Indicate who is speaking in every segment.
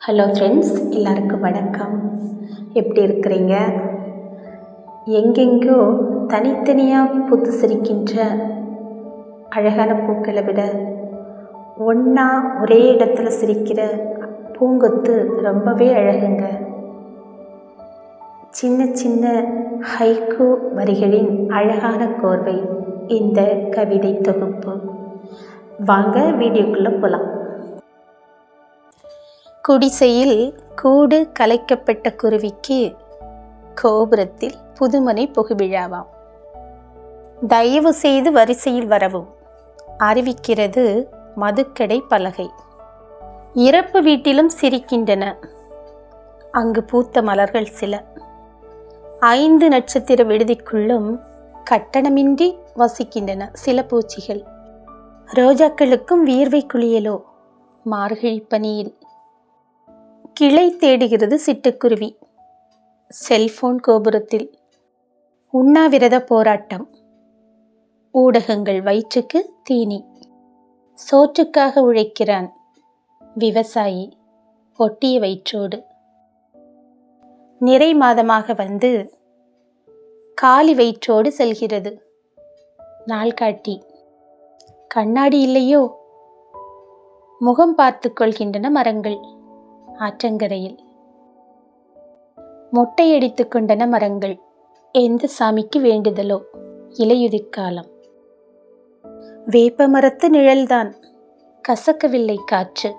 Speaker 1: Hello friends, எல்லாருக்கும் வணக்கம். எப்படி இருக்கிறீங்க? எங்கெங்கோ தனித்தனியாக பூத்து சிரிக்கின்ற அழகான பூக்களை விட ஒன்றா ஒரே இடத்துல சிரிக்கிற பூங்கொத்து ரொம்பவே அழகுங்க. சின்ன சின்ன ஹைக்கூ வரிகளின் அழகான கோர்வை இந்த கவிதை தொகுப்பு. வாங்க வீடியோக்குள்ளே போகலாம். குடிசையில் கூடு கலைக்கப்பட்ட குருவிக்கு கோபுரத்தில் புதுமனை புகுவிழாவாம். தயவு செய்து வரிசையில் வரவும் அறிவிக்கிறது மதுக்கடை பலகை. இறப்பு வீட்டிலும் சிரிக்கின்றன அங்கு பூத்த மலர்கள் சில. 5 நட்சத்திர விடுதிக்குள்ளும் கட்டணமின்றி வசிக்கின்றன சில பூச்சிகள். ரோஜாக்களுக்கும் வியர்வை குளியலோ மார்கழி பனியில். கிளை தேடுகிறது சிட்டுக்குருவி செல்போன் கோபுரத்தில். உண்ணாவிரத போராட்டம். ஊடகங்கள் வயிற்றுக்கு தீனி. சோற்றுக்காக உழைக்கிறான் விவசாயி ஒட்டிய வயிற்றோடு. நிறை மாதமாக வந்து காலி வயிற்றோடு செல்கிறது நாள்காட்டி. கண்ணாடி இல்லையோ முகம் பார்த்து கொள்கின்றன மரங்கள் ஆற்றங்கரையில். மொட்டையடித்து கொண்டன மரங்கள். எந்த சாமிக்கு வேண்டுதலோ இலையுதிர்காலம். வேப்ப மரத்து நிழல்தான் கசக்கவில்லை காற்று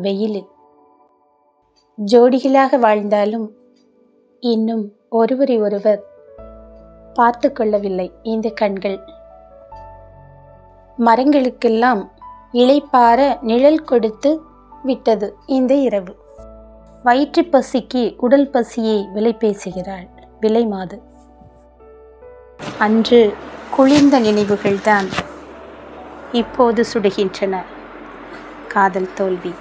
Speaker 1: வெயிலில். ஜோடிகளாக வாழ்ந்தாலும் இன்னும் ஒருவரை ஒருவர் பார்த்து கொள்ளவில்லை இந்த கண்கள். மரங்களுக்கெல்லாம் இளைப்பாற நிழல் கொடுத்து விட்டது இந்த இரவு. வயிற்று பசிக்கு உடல் பசியை விலை பேசுகிறாள் விலை மாது. அன்று குளிர்ந்த நினைவுகள்தான் இப்போது சுடுகின்றன காதல் தோல்வி.